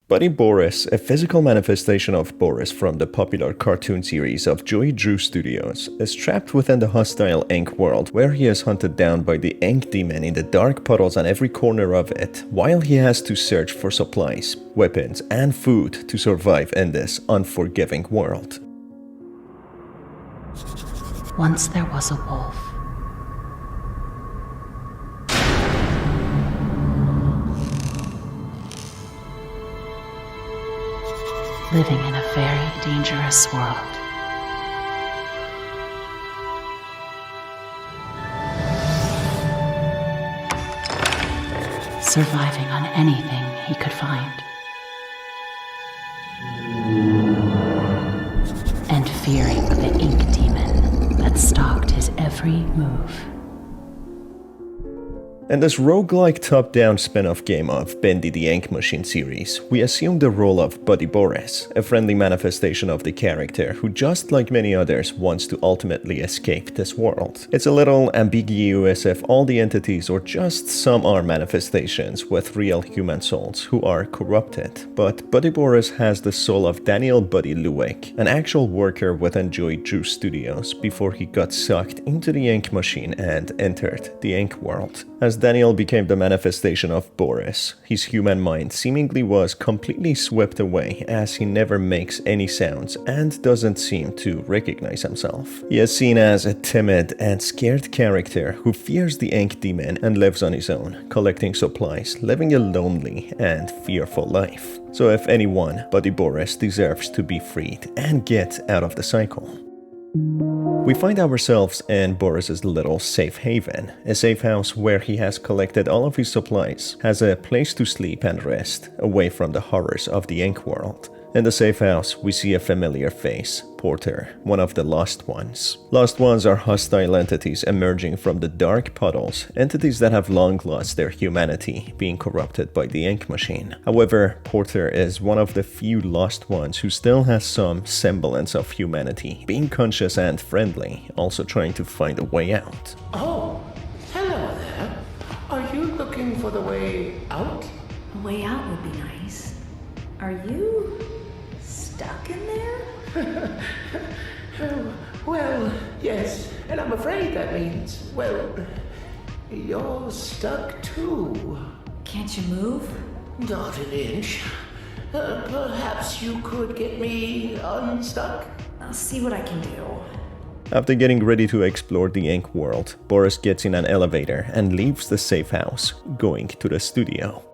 Buddy Boris, a physical manifestation of Boris from the popular cartoon series of Joey Drew Studios, is trapped within the hostile Ink world where he is hunted down by the Ink demon in the dark puddles on every corner of it, while he has to search for supplies, weapons, and food to survive in this unforgiving world. Once there was a wolf. Living in a very dangerous world. Surviving on anything he could find. And fearing the ink demon that stalked his every move. In this roguelike top-down spin-off game of Bendy the Ink Machine series, we assume the role of Buddy Boris, a friendly manifestation of the character who, just like many others, wants to ultimately escape this world. It's a little ambiguous if all the entities or just some are manifestations with real human souls who are corrupted, but Buddy Boris has the soul of Daniel Buddy Lewick, an actual worker within Joey Drew Studios before he got sucked into the Ink Machine and entered the Ink world. As Daniel became the manifestation of Boris, his human mind seemingly was completely swept away as he never makes any sounds and doesn't seem to recognize himself. He is seen as a timid and scared character who fears the Ink demon and lives on his own, collecting supplies, living a lonely and fearful life. So if anyone, Buddy Boris deserves to be freed and get out of the cycle. We find ourselves in Boris's little safe haven, a safe house where he has collected all of his supplies, has a place to sleep and rest, away from the horrors of the Ink world. In the safe house, we see a familiar face, Porter, one of the Lost Ones. Lost Ones are hostile entities emerging from the dark puddles, entities that have long lost their humanity, being corrupted by the Ink Machine. However, Porter is one of the few Lost Ones who still has some semblance of humanity, being conscious and friendly, also trying to find a way out. Oh, hello there. Are you looking for the way out? A way out would be nice. Are you stuck in there? Well, yes, and I'm afraid that means, well, you're stuck too. Can't you move? Not an inch. Perhaps you could get me unstuck? I'll see what I can do. After getting ready to explore the Ink world, Boris gets in an elevator and leaves the safe house, going to the studio.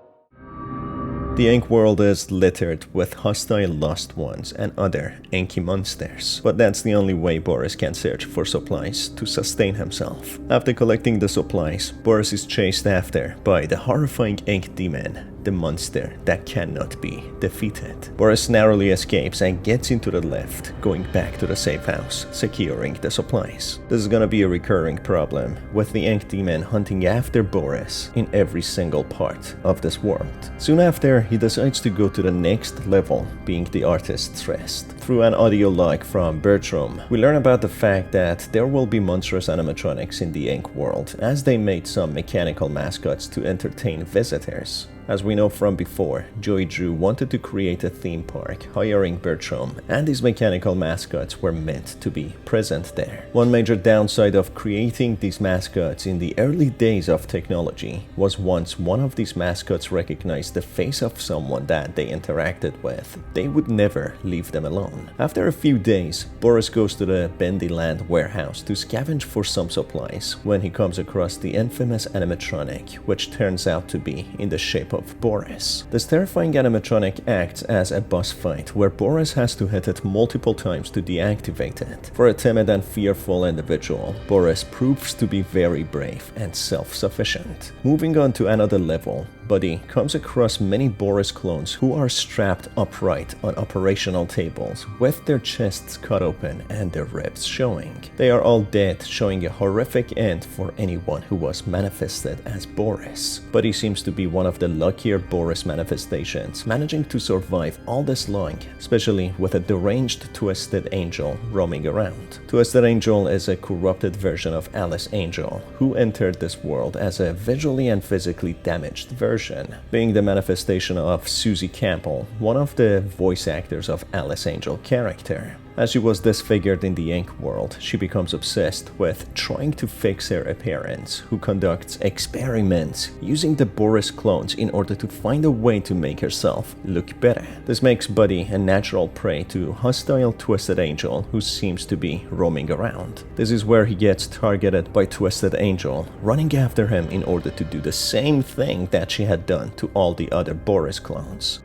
The Ink world is littered with hostile Lost Ones and other inky monsters, but that's the only way Boris can search for supplies to sustain himself. After collecting the supplies, Boris is chased after by the horrifying Ink demon, the monster that cannot be defeated. Boris narrowly escapes and gets into the lift, going back to the safe house, securing the supplies. This is gonna be a recurring problem, with the Ink demon hunting after Boris in every single part of this world. Soon after, he decides to go to the next level, being the artist's rest. Through an audio log from Bertram, we learn about the fact that there will be monstrous animatronics in the Ink world, as they made some mechanical mascots to entertain visitors. As we know from before, Joey Drew wanted to create a theme park, hiring Bertram, and these mechanical mascots were meant to be present there. One major downside of creating these mascots in the early days of technology was once one of these mascots recognized the face of someone that they interacted with, they would never leave them alone. After a few days, Boris goes to the Bendy land warehouse to scavenge for some supplies when he comes across the infamous animatronic, which turns out to be in the shape of Boris. This terrifying animatronic acts as a boss fight where Boris has to hit it multiple times to deactivate it. For a timid and fearful individual, Boris proves to be very brave and self-sufficient. Moving on to another level, Buddy comes across many Boris clones who are strapped upright on operational tables with their chests cut open and their ribs showing. They are all dead, showing a horrific end for anyone who was manifested as Boris. Buddy seems to be one of the luckier Boris manifestations, managing to survive all this long, especially with a deranged Twisted Angel roaming around. Twisted Angel is a corrupted version of Alice Angel, who entered this world as a visually and physically damaged version version being the manifestation of Susie Campbell, one of the voice actors of Alice Angel character. As she was disfigured in the Ink world, she becomes obsessed with trying to fix her appearance, who conducts experiments using the Boris clones in order to find a way to make herself look better. This makes Buddy a natural prey to hostile Twisted Angel, who seems to be roaming around. This is where he gets targeted by Twisted Angel, running after him in order to do the same thing that she had done to all the other Boris clones.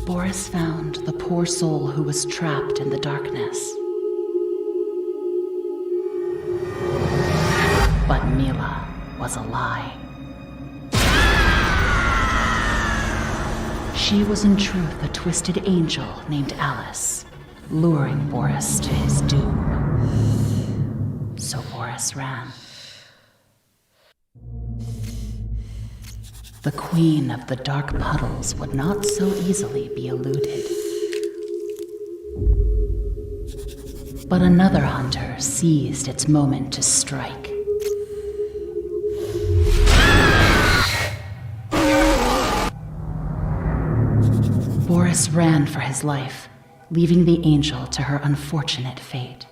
Boris found the poor soul who was trapped in the darkness. But Mila was a lie. She was in truth a twisted angel named Alice, luring Boris to his doom. So Boris ran. The queen of the dark puddles would not so easily be eluded. But another hunter seized its moment to strike. Boris ran for his life, leaving the angel to her unfortunate fate.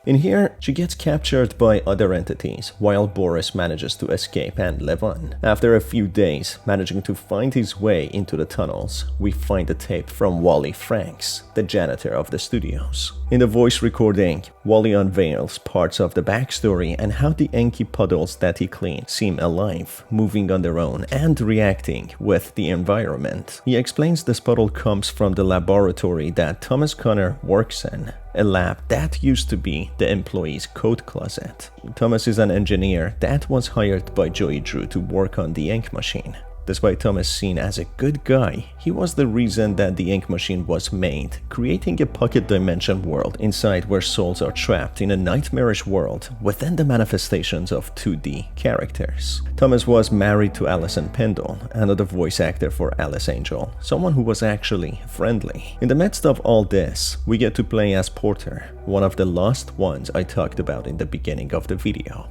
In here, she gets captured by other entities, while Boris manages to escape and live on. After a few days, managing to find his way into the tunnels, we find a tape from Wally Franks, the janitor of the studios. In the voice recording, Wally unveils parts of the backstory and how the inky puddles that he cleaned seem alive, moving on their own and reacting with the environment. He explains this puddle comes from the laboratory that Thomas Connor works in, a lab that used to be the employee's code closet. Thomas is an engineer that was hired by Joey Drew to work on the ink machine. Despite Thomas seen as a good guy, he was the reason that the ink machine was made, creating a pocket dimension world inside where souls are trapped in a nightmarish world within the manifestations of 2D characters. Thomas was married to Alison Pendle, another voice actor for Alice Angel, someone who was actually friendly. In the midst of all this, we get to play as Porter, one of the lost ones I talked about in the beginning of the video.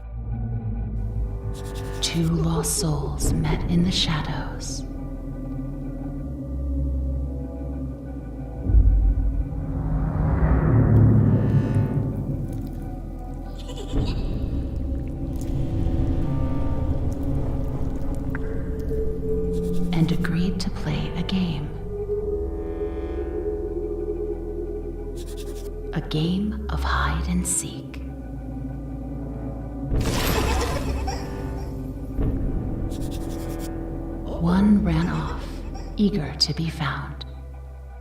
Two lost souls met in the shadows. And agreed to play a game. A game of hide and seek. One ran off, eager to be found.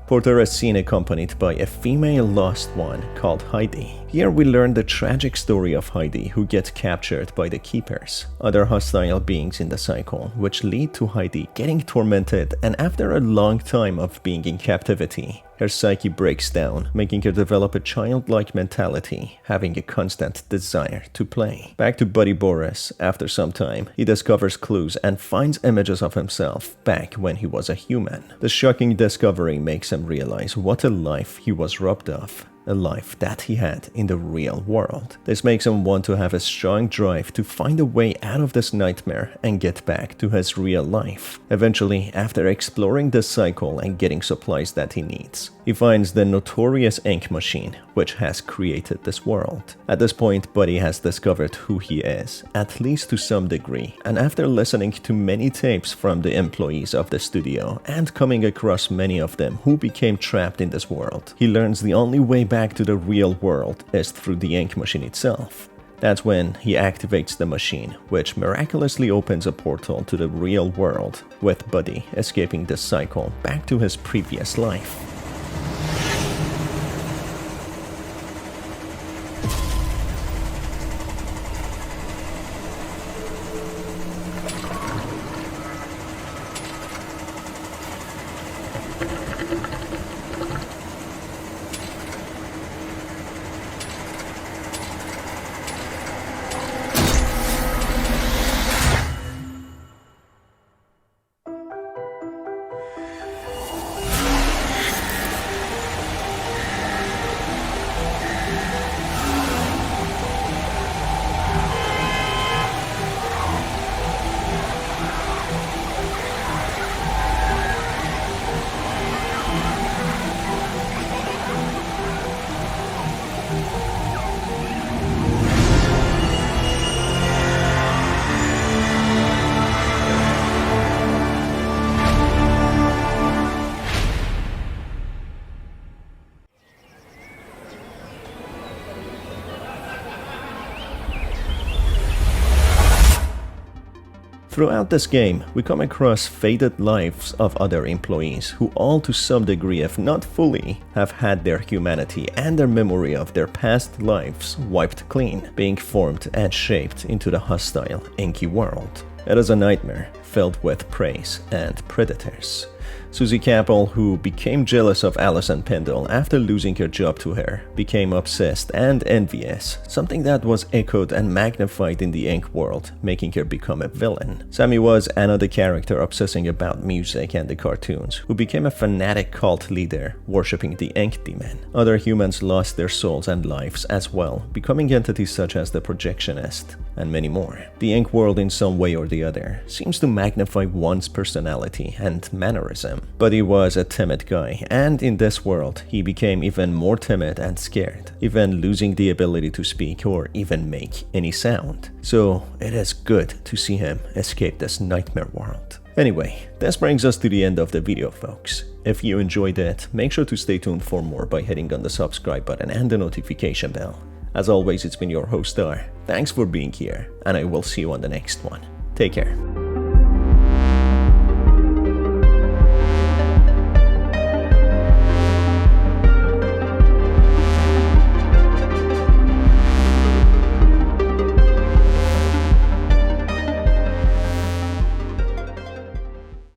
Porter is seen accompanied by a female lost one called Heidi. Here we learn the tragic story of Heidi, who gets captured by the Keepers, other hostile beings in the cycle, which lead to Heidi getting tormented, and after a long time of being in captivity, her psyche breaks down, making her develop a childlike mentality, having a constant desire to play. Back to Buddy Boris, after some time, he discovers clues and finds images of himself back when he was a human. The shocking discovery makes him realize what a life he was robbed of. A life that he had in the real world. This makes him want to have a strong drive to find a way out of this nightmare and get back to his real life. Eventually, after exploring this cycle and getting supplies that he needs, he finds the notorious ink machine, which has created this world. At this point, Buddy has discovered who he is, at least to some degree, and after listening to many tapes from the employees of the studio and coming across many of them who became trapped in this world, he learns the only way back to the real world is through the ink machine itself. That's when he activates the machine, which miraculously opens a portal to the real world, with Buddy escaping this cycle back to his previous life. Throughout this game, we come across faded lives of other employees who all to some degree, if not fully, have had their humanity and their memory of their past lives wiped clean, being formed and shaped into the hostile, inky world. It is a nightmare filled with preys and predators. Susie Capel, who became jealous of Alison Pendle after losing her job to her, became obsessed and envious, something that was echoed and magnified in the Ink world, making her become a villain. Sammy was another character obsessing about music and the cartoons, who became a fanatic cult leader, worshipping the Ink demon. Other humans lost their souls and lives as well, becoming entities such as the Projectionist, and many more. The Ink world, in some way or the other, seems to magnify one's personality and mannerism. Buddy was a timid guy, and in this world, he became even more timid and scared, even losing the ability to speak or even make any sound. So it is good to see him escape this nightmare world. Anyway, this brings us to the end of the video, folks. If you enjoyed it, make sure to stay tuned for more by hitting on the subscribe button and the notification bell. As always, it's been your host Star. Thanks for being here, and I will see you on the next one. Take care.